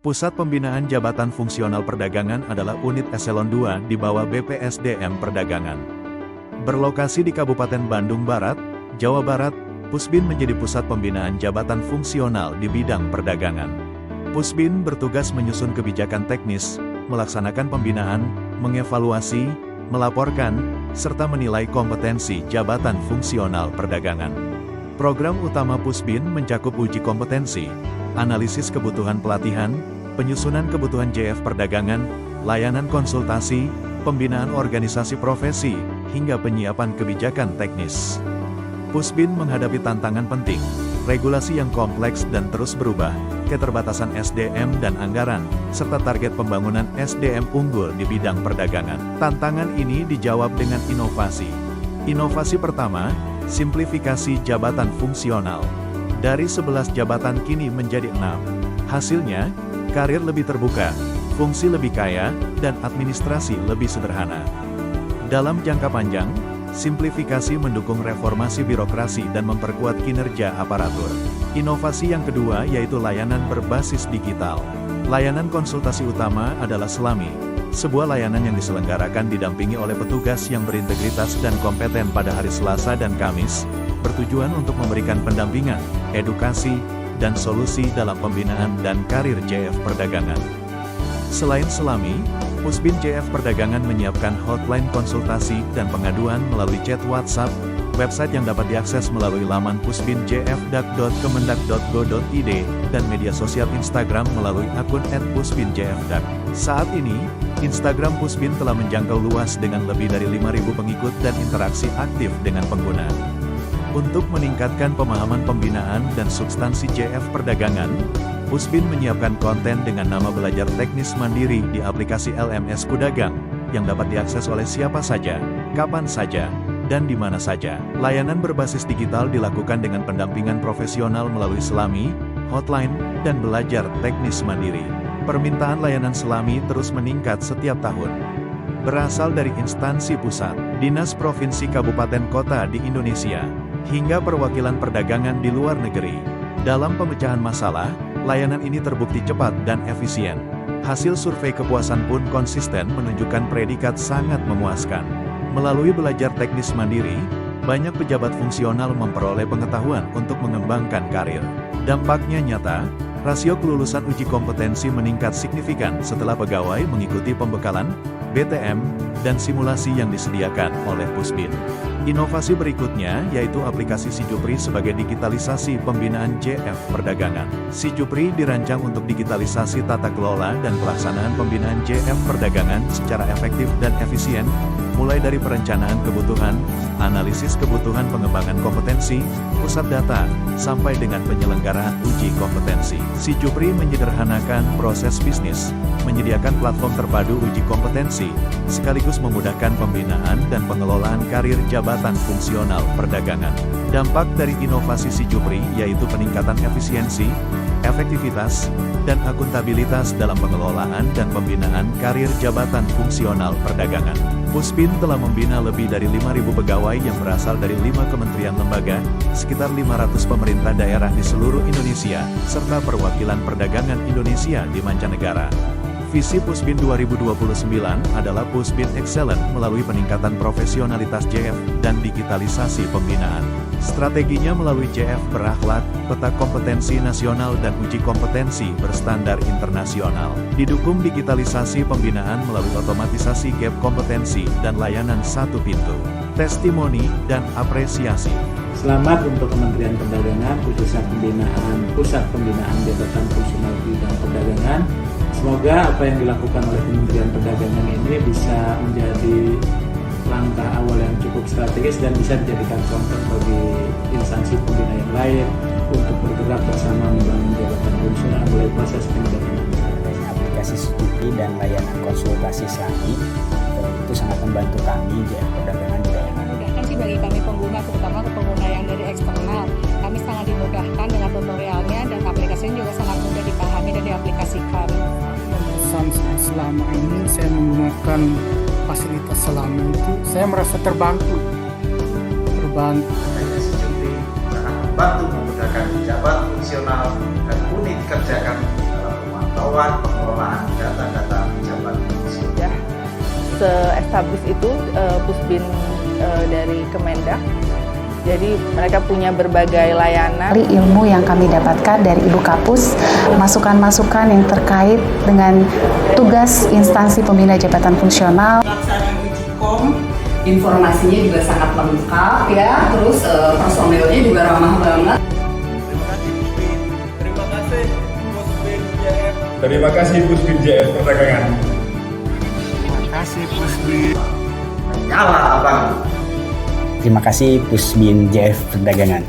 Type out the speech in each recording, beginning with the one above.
Pusat Pembinaan Jabatan Fungsional Perdagangan adalah unit eselon 2 di bawah BPSDM Perdagangan. Berlokasi di Kabupaten Bandung Barat, Jawa Barat, Pusbin menjadi pusat pembinaan jabatan fungsional di bidang perdagangan. Pusbin bertugas menyusun kebijakan teknis, melaksanakan pembinaan, mengevaluasi, melaporkan, serta menilai kompetensi jabatan fungsional perdagangan. Program utama Pusbin mencakup uji kompetensi, analisis kebutuhan pelatihan, penyusunan kebutuhan JF perdagangan, layanan konsultasi, pembinaan organisasi profesi, hingga penyiapan kebijakan teknis. Pusbin menghadapi tantangan penting, regulasi yang kompleks dan terus berubah, keterbatasan SDM dan anggaran, serta target pembangunan SDM unggul di bidang perdagangan. Tantangan ini dijawab dengan inovasi. Inovasi pertama, simplifikasi jabatan fungsional. Dari 11 jabatan kini menjadi 6. Hasilnya, karir lebih terbuka, fungsi lebih kaya, dan administrasi lebih sederhana. Dalam jangka panjang, simplifikasi mendukung reformasi birokrasi dan memperkuat kinerja aparatur. Inovasi yang kedua yaitu layanan berbasis digital. Layanan konsultasi utama adalah Selami, sebuah layanan yang diselenggarakan didampingi oleh petugas yang berintegritas dan kompeten pada hari Selasa dan Kamis, bertujuan untuk memberikan pendampingan, edukasi, dan solusi dalam pembinaan dan karir JF perdagangan. Selain Selami, Pusbin JF Perdagangan menyiapkan hotline konsultasi dan pengaduan melalui chat WhatsApp, website yang dapat diakses melalui laman pusbinjfdak.kemendak.go.id, dan media sosial Instagram melalui akun @pusbinjfdak. Saat ini, Instagram Pusbin telah menjangkau luas dengan lebih dari 5.000 pengikut dan interaksi aktif dengan pengguna. Untuk meningkatkan pemahaman pembinaan dan substansi JF Perdagangan, Pusbin menyiapkan konten dengan nama Belajar Teknis Mandiri di aplikasi LMS Kudagang, yang dapat diakses oleh siapa saja, kapan saja, dan di mana saja. Layanan berbasis digital dilakukan dengan pendampingan profesional melalui Selami, hotline, dan belajar teknis mandiri. Permintaan layanan Selami terus meningkat setiap tahun. Berasal dari instansi pusat, dinas provinsi kabupaten kota di Indonesia, hingga perwakilan perdagangan di luar negeri. Dalam pemecahan masalah, layanan ini terbukti cepat dan efisien. Hasil survei kepuasan pun konsisten menunjukkan predikat sangat memuaskan. Melalui belajar teknis mandiri, banyak pejabat fungsional memperoleh pengetahuan untuk mengembangkan karir. Dampaknya nyata, rasio kelulusan uji kompetensi meningkat signifikan setelah pegawai mengikuti pembekalan, BTM, dan simulasi yang disediakan oleh Pusbin. Inovasi berikutnya yaitu aplikasi SiJupri sebagai digitalisasi pembinaan JF perdagangan. SiJupri dirancang untuk digitalisasi tata kelola dan pelaksanaan pembinaan JF perdagangan secara efektif dan efisien, mulai dari perencanaan kebutuhan, analisis kebutuhan pengembangan kompetensi, pusat data, sampai dengan penyelenggaraan uji kompetensi. SiJupri menyederhanakan proses bisnis, menyediakan platform terpadu uji kompetensi, sekaligus memudahkan pembinaan dan pengelolaan karir jabatan fungsional perdagangan. Dampak dari inovasi SiJupri yaitu peningkatan efisiensi, efektivitas, dan akuntabilitas dalam pengelolaan dan pembinaan karir jabatan fungsional perdagangan. Pusbin telah membina lebih dari 5.000 pegawai yang berasal dari 5 kementerian lembaga, sekitar 500 pemerintah daerah di seluruh Indonesia, serta perwakilan perdagangan Indonesia di mancanegara. Visi Pusbin 2029 adalah Pusbin Excellent melalui peningkatan profesionalitas JF dan digitalisasi pembinaan. Strateginya melalui JF berakhlak, peta kompetensi nasional dan uji kompetensi berstandar internasional. Didukung digitalisasi pembinaan melalui otomatisasi gap kompetensi dan layanan satu pintu. Testimoni dan apresiasi. Selamat untuk Kementerian Perdagangan, khususnya Pusat Pembinaan Jabatan Fungsional Bidang Perdagangan. Semoga apa yang dilakukan oleh Kementerian Perdagangan ini bisa menjadi langkah awal yang cukup strategis dan bisa dijadikan contoh bagi instansi pembina yang lain untuk bergerak bersama membangun jabatan fungsional mulai proses pendidikan. Aplikasi SiJupri dan layanan konsultasi Selami itu sangat membantu kami JF Perdagangan di daerah. Memudahkan sih bagi kami pengguna, terutama ke pengguna yang dari eksternal. Kami sangat dimudahkan dengan tutorialnya dan aplikasinya juga sangat mudah dipahami dan diaplikasikan. Selama ini saya menggunakan fasilitas Selami itu, saya merasa terbantu. SiJupri sangat membantu memudahkan pejabat fungsional dan unit dikerjakan dalam rumah. pemantauan pengelolaan data-data pejabat sudah se-establish itu Pusbin dari Kemendak. Jadi mereka punya berbagai layanan. Ilmu yang kami dapatkan dari Ibu Kapus, masukan-masukan yang terkait dengan tugas instansi pembina jabatan fungsional. Pelaksanaan Ujikom, informasinya juga sangat lengkap ya, terus personelnya juga ramah banget. Terima kasih Pusbin JF Perdagangan. Terima kasih Pusbin. Nyala abang. Terima kasih Pusbin JF Perdagangan.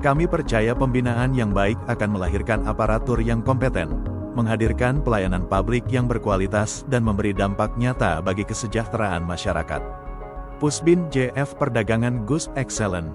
Kami percaya pembinaan yang baik akan melahirkan aparatur yang kompeten, menghadirkan pelayanan publik yang berkualitas dan memberi dampak nyata bagi kesejahteraan masyarakat. Pusbin JF Perdagangan Gus Excellent.